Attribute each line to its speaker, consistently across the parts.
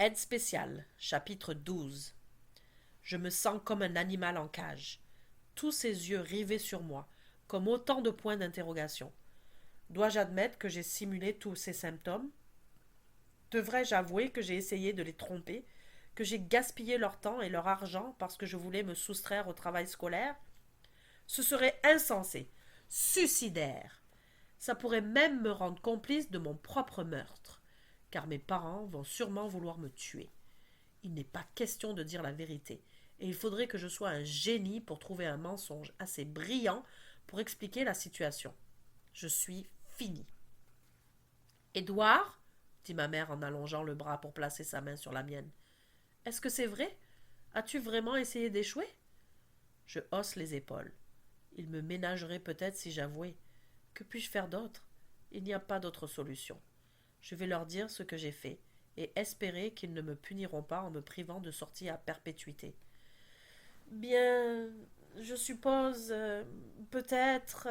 Speaker 1: Aide spéciale, chapitre 12. Je me sens comme un animal en cage, tous ses yeux rivés sur moi, comme autant de points d'interrogation. Dois-je admettre que j'ai simulé tous ces symptômes? Devrais-je avouer que j'ai essayé de les tromper, que j'ai gaspillé leur temps et leur argent parce que je voulais me soustraire au travail scolaire? Ce serait insensé, suicidaire. Ça pourrait même me rendre complice de mon propre meurtre, car mes parents vont sûrement vouloir me tuer. Il n'est pas question de dire la vérité, et il faudrait que je sois un génie pour trouver un mensonge assez brillant pour expliquer la situation. Je suis fini. Édouard, dit ma mère en allongeant le bras pour placer sa main sur la mienne, est-ce que c'est vrai? As-tu vraiment essayé d'échouer? Je hausse les épaules. Il me ménagerait peut-être si j'avouais. Que puis-je faire d'autre? Il n'y a pas d'autre solution. Je vais leur dire ce que j'ai fait et espérer qu'ils ne me puniront pas en me privant de sortie à perpétuité. Bien, je suppose, peut-être.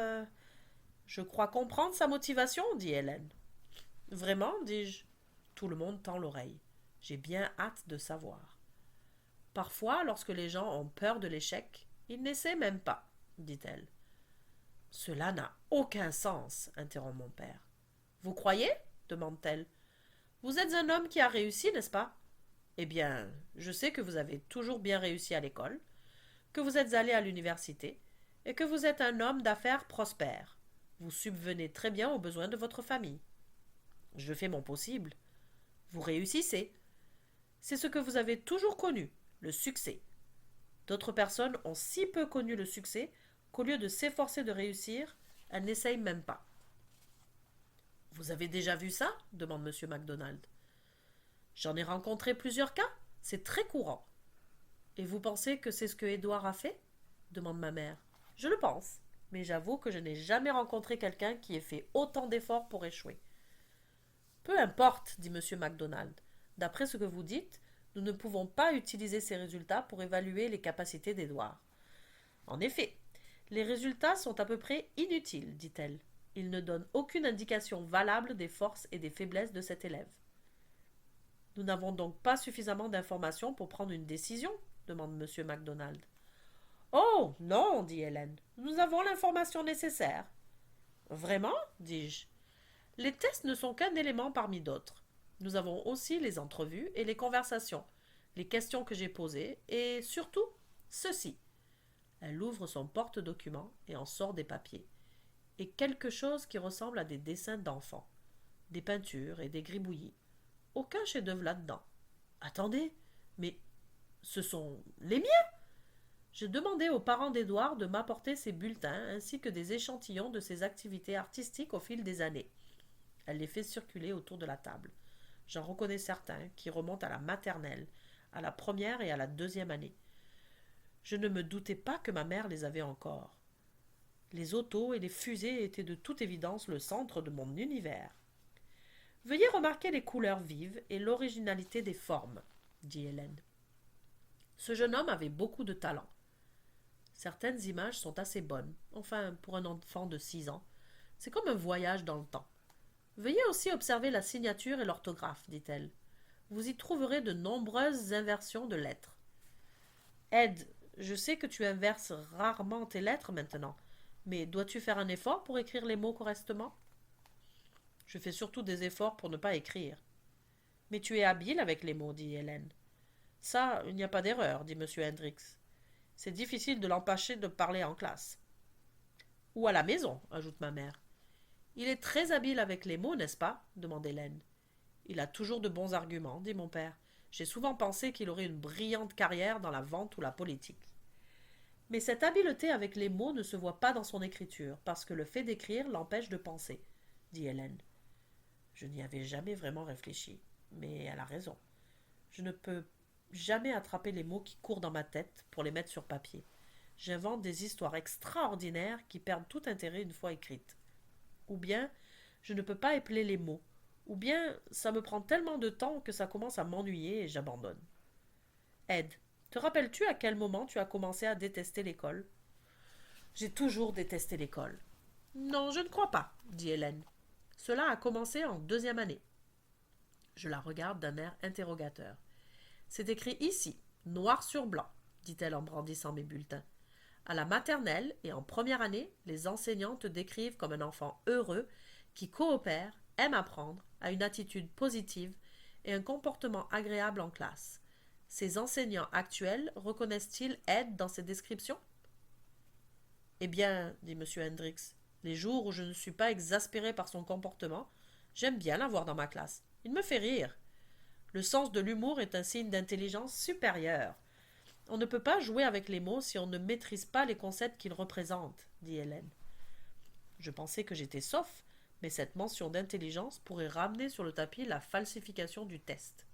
Speaker 1: Je crois comprendre sa motivation, dit Hélène. Vraiment, dis-je. Tout le monde tend l'oreille. J'ai bien hâte de savoir. Parfois, lorsque les gens ont peur de l'échec, ils n'essaient même pas, dit-elle. Cela n'a aucun sens, interrompt mon père. Vous croyez? Demande-t-elle. Vous êtes un homme qui a réussi, n'est-ce pas? Eh bien, je sais que vous avez toujours bien réussi à l'école, que vous êtes allé à l'université, et que vous êtes un homme d'affaires prospère. Vous subvenez très bien aux besoins de votre famille. Je fais mon possible. Vous réussissez. C'est ce que vous avez toujours connu, le succès. D'autres personnes ont si peu connu le succès qu'au lieu de s'efforcer de réussir, elles n'essayent même pas. Vous avez déjà vu ça? Demande M. MacDonald. J'en ai rencontré plusieurs cas. C'est très courant. Et vous pensez que c'est ce que Édouard a fait? Demande ma mère. Je le pense, mais j'avoue que je n'ai jamais rencontré quelqu'un qui ait fait autant d'efforts pour échouer. Peu importe, dit M. MacDonald. D'après ce que vous dites, nous ne pouvons pas utiliser ces résultats pour évaluer les capacités d'Édouard. En effet, les résultats sont à peu près inutiles, dit-elle. Ils ne donnent aucune indication valable des forces et des faiblesses de cet élève. Nous n'avons donc pas suffisamment d'informations pour prendre une décision, demande M. MacDonald. Oh, non, dit Hélène. Nous avons l'information nécessaire. Vraiment? dis-je. Les tests ne sont qu'un élément parmi d'autres. Nous avons aussi les entrevues et les conversations, les questions que j'ai posées et surtout ceci. Elle ouvre son porte-document et en sort des papiers. Et quelque chose qui ressemble à des dessins d'enfants. Des peintures et des gribouillis. Aucun chef-d'œuvre là-dedans. Attendez, mais ce sont les miens? J'ai demandé aux parents d'Édouard de m'apporter ces bulletins ainsi que des échantillons de ses activités artistiques au fil des années. Elle les fait circuler autour de la table. J'en reconnais certains qui remontent à la maternelle, à la première et à la deuxième année. Je ne me doutais pas que ma mère les avait encore. Les autos et les fusées étaient de toute évidence le centre de mon univers. Veuillez remarquer les couleurs vives et l'originalité des formes, dit Hélène. Ce jeune homme avait beaucoup de talent. Certaines images sont assez bonnes, enfin pour un enfant de 6 ans. C'est comme un voyage dans le temps. Veuillez aussi observer la signature et l'orthographe, dit-elle. Vous y trouverez de nombreuses inversions de lettres. Ed, je sais que tu inverses rarement tes lettres maintenant, mais dois-tu faire un effort pour écrire les mots correctement? Je fais surtout des efforts pour ne pas écrire. Mais tu es habile avec les mots, dit Hélène. Ça, il n'y a pas d'erreur, dit M. Hendricks. C'est difficile de l'empêcher de parler en classe. Ou à la maison, ajoute ma mère. Il est très habile avec les mots, n'est-ce pas? Demande Hélène. Il a toujours de bons arguments, dit mon père. J'ai souvent pensé qu'il aurait une brillante carrière dans la vente ou la politique. Mais cette habileté avec les mots ne se voit pas dans son écriture, parce que le fait d'écrire l'empêche de penser, dit Hélène. Je n'y avais jamais vraiment réfléchi, mais elle a raison. Je ne peux jamais attraper les mots qui courent dans ma tête pour les mettre sur papier. J'invente des histoires extraordinaires qui perdent tout intérêt une fois écrites. Ou bien, je ne peux pas épeler les mots. Ou bien, ça me prend tellement de temps que ça commence à m'ennuyer et j'abandonne. Ed, te rappelles-tu à quel moment tu as commencé à détester l'école? J'ai toujours détesté l'école. Non, je ne crois pas, dit Hélène. Cela a commencé en deuxième année. Je la regarde d'un air interrogateur. C'est écrit ici, noir sur blanc, dit-elle en brandissant mes bulletins. À la maternelle et en première année, les enseignants te décrivent comme un enfant heureux qui coopère, aime apprendre, a une attitude positive et un comportement agréable en classe. Ces enseignants actuels reconnaissent-ils Ed dans ces descriptions? Eh bien, dit M. Hendricks, les jours où je ne suis pas exaspéré par son comportement, j'aime bien l'avoir dans ma classe. Il me fait rire. Le sens de l'humour est un signe d'intelligence supérieure. On ne peut pas jouer avec les mots si on ne maîtrise pas les concepts qu'ils représentent, dit Hélène. Je pensais que j'étais sauf, mais cette mention d'intelligence pourrait ramener sur le tapis la falsification du test.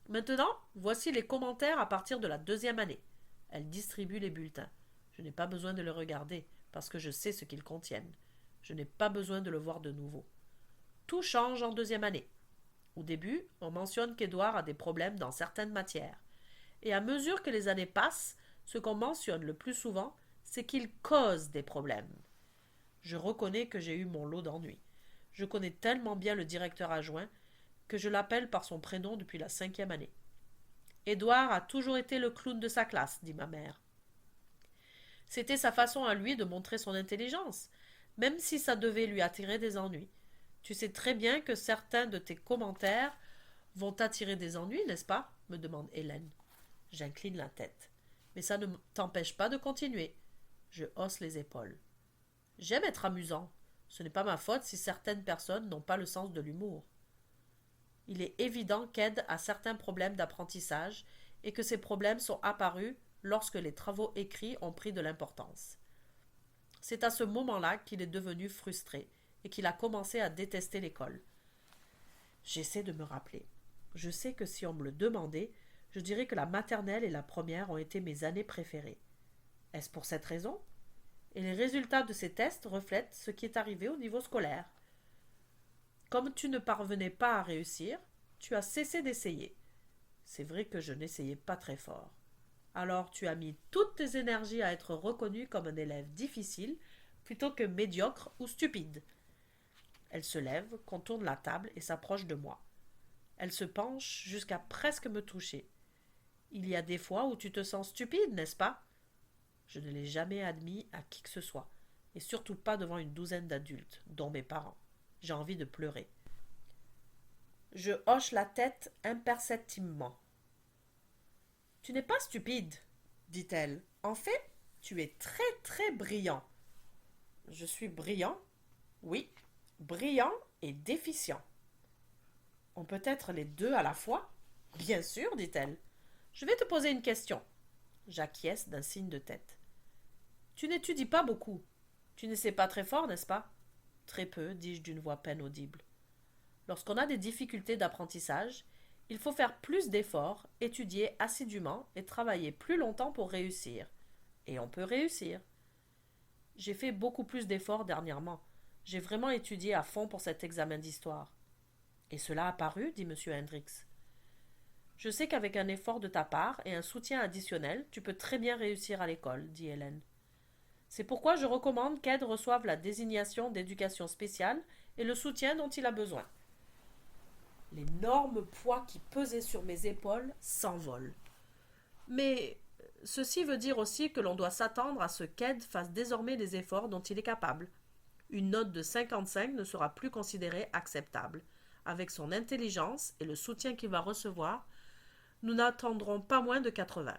Speaker 1: Maintenant, voici les commentaires à partir de la 2e année. Elle distribue les bulletins. Je n'ai pas besoin de les regarder, parce que je sais ce qu'ils contiennent. Je n'ai pas besoin de le voir de nouveau. Tout change en 2e année. Au début, on mentionne qu'Édouard a des problèmes dans certaines matières. Et à mesure que les années passent, ce qu'on mentionne le plus souvent, c'est qu'il cause des problèmes. Je reconnais que j'ai eu mon lot d'ennuis. Je connais tellement bien le directeur adjoint que je l'appelle par son prénom depuis la 5e année. Édouard a toujours été le clown de sa classe, dit ma mère. C'était sa façon à lui de montrer son intelligence, même si ça devait lui attirer des ennuis. Tu sais très bien que certains de tes commentaires vont attirer des ennuis, n'est-ce pas? Me demande Hélène. J'incline la tête. Mais ça ne t'empêche pas de continuer. Je hausse les épaules. J'aime être amusant. Ce n'est pas ma faute si certaines personnes n'ont pas le sens de l'humour. Il est évident qu'Ed a certains problèmes d'apprentissage et que ces problèmes sont apparus lorsque les travaux écrits ont pris de l'importance. C'est à ce moment-là qu'il est devenu frustré et qu'il a commencé à détester l'école. J'essaie de me rappeler. Je sais que si on me le demandait, je dirais que la maternelle et la première ont été mes années préférées. Est-ce pour cette raison? Et les résultats de ces tests reflètent ce qui est arrivé au niveau scolaire. Comme tu ne parvenais pas à réussir, tu as cessé d'essayer. C'est vrai que je n'essayais pas très fort. Alors tu as mis toutes tes énergies à être reconnu comme un élève difficile plutôt que médiocre ou stupide. Elle se lève, contourne la table et s'approche de moi. Elle se penche jusqu'à presque me toucher. Il y a des fois où tu te sens stupide, n'est-ce pas? Je ne l'ai jamais admis à qui que ce soit, et surtout pas devant une douzaine d'adultes, dont mes parents. J'ai envie de pleurer. Je hoche la tête imperceptiblement. Tu n'es pas stupide, dit-elle. En fait, tu es très très brillant. Je suis brillant? Oui, brillant et déficient. On peut être les deux à la fois? Bien sûr, dit-elle. Je vais te poser une question. J'acquiesce d'un signe de tête. Tu n'étudies pas beaucoup. Tu n'essaies pas très fort, n'est-ce pas? Très peu, dis-je d'une voix peine audible. Lorsqu'on a des difficultés d'apprentissage, il faut faire plus d'efforts, étudier assidûment et travailler plus longtemps pour réussir. Et on peut réussir. J'ai fait beaucoup plus d'efforts dernièrement. J'ai vraiment étudié à fond pour cet examen d'histoire. Et cela a paru, dit M. Hendricks. Je sais qu'avec un effort de ta part et un soutien additionnel, tu peux très bien réussir à l'école, dit Hélène. C'est pourquoi je recommande qu'Ed reçoive la désignation d'éducation spéciale et le soutien dont il a besoin. L'énorme poids qui pesait sur mes épaules s'envole. Mais ceci veut dire aussi que l'on doit s'attendre à ce qu'Ed fasse désormais les efforts dont il est capable. Une note de 55 ne sera plus considérée acceptable. Avec son intelligence et le soutien qu'il va recevoir, nous n'attendrons pas moins de 80.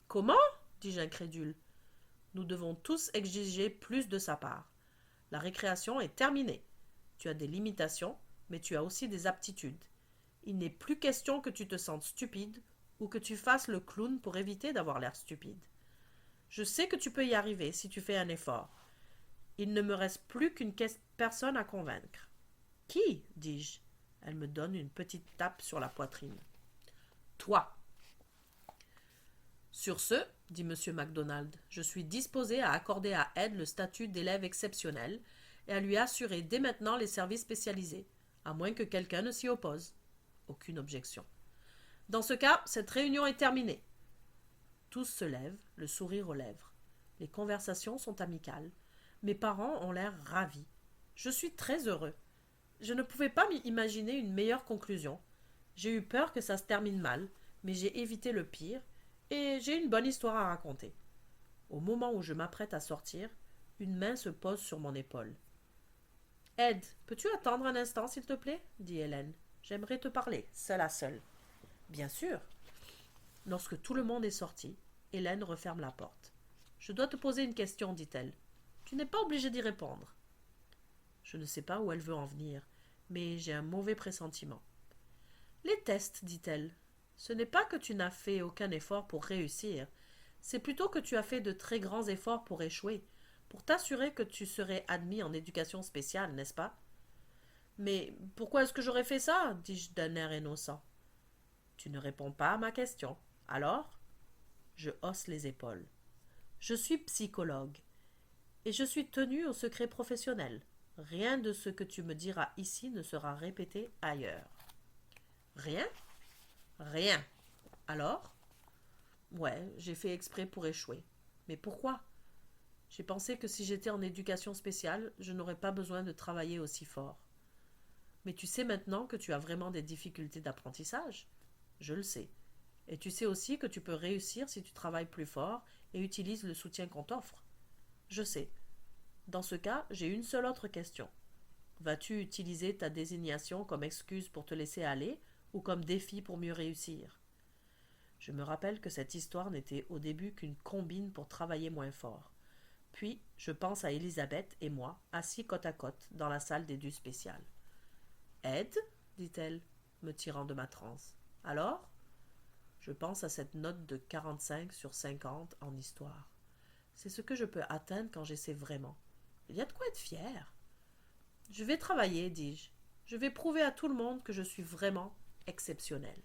Speaker 1: Comment? dis-je incrédule. Nous devons tous exiger plus de sa part. La récréation est terminée. Tu as des limitations, mais tu as aussi des aptitudes. Il n'est plus question que tu te sentes stupide ou que tu fasses le clown pour éviter d'avoir l'air stupide. Je sais que tu peux y arriver si tu fais un effort. Il ne me reste plus qu'une personne à convaincre. Qui? dis-je. Elle me donne une petite tape sur la poitrine. Toi. Sur ce, dit M. MacDonald, je suis disposé à accorder à Ed le statut d'élève exceptionnel et à lui assurer dès maintenant les services spécialisés, à moins que quelqu'un ne s'y oppose. Aucune objection. Dans ce cas, cette réunion est terminée. Tous se lèvent, le sourire aux lèvres. Les conversations sont amicales. Mes parents ont l'air ravis. Je suis très heureux. Je ne pouvais pas m'imaginer une meilleure conclusion. J'ai eu peur que ça se termine mal, mais j'ai évité le pire, et j'ai une bonne histoire à raconter. Au moment où je m'apprête à sortir, une main se pose sur mon épaule. Ed, peux-tu attendre un instant, s'il te plaît dit Hélène. J'aimerais te parler, seule à seule. Bien sûr. Lorsque tout le monde est sorti, Hélène referme la porte. Je dois te poser une question, dit-elle. Tu n'es pas obligé d'y répondre. Je ne sais pas où elle veut en venir, mais j'ai un mauvais pressentiment. Les tests, dit-elle. Ce n'est pas que tu n'as fait aucun effort pour réussir, c'est plutôt que tu as fait de très grands efforts pour échouer, pour t'assurer que tu serais admis en éducation spéciale, n'est-ce pas? Mais pourquoi est-ce que j'aurais fait ça dis-je d'un air innocent. Tu ne réponds pas à ma question. Alors? Je hausse les épaules. Je suis psychologue, et je suis tenue au secret professionnel. Rien de ce que tu me diras ici ne sera répété ailleurs. Rien? Rien. Alors? Ouais, j'ai fait exprès pour échouer. Mais pourquoi? J'ai pensé que si j'étais en éducation spéciale, je n'aurais pas besoin de travailler aussi fort. Mais tu sais maintenant que tu as vraiment des difficultés d'apprentissage? Je le sais. Et tu sais aussi que tu peux réussir si tu travailles plus fort et utilises le soutien qu'on t'offre? Je sais. Dans ce cas, j'ai une seule autre question. Vas-tu utiliser ta désignation comme excuse pour te laisser aller ou comme défi pour mieux réussir? Je me rappelle que cette histoire n'était au début qu'une combine pour travailler moins fort. Puis, je pense à Elisabeth et moi, assis côte à côte dans la salle d'édu spéciale. Ed, dit-elle, me tirant de ma transe. Alors? Je pense à cette note de 45 sur 50 en histoire. C'est ce que je peux atteindre quand j'essaie vraiment. Il y a de quoi être fier. Je vais travailler, dis-je. Je vais prouver à tout le monde que je suis vraiment exceptionnelle.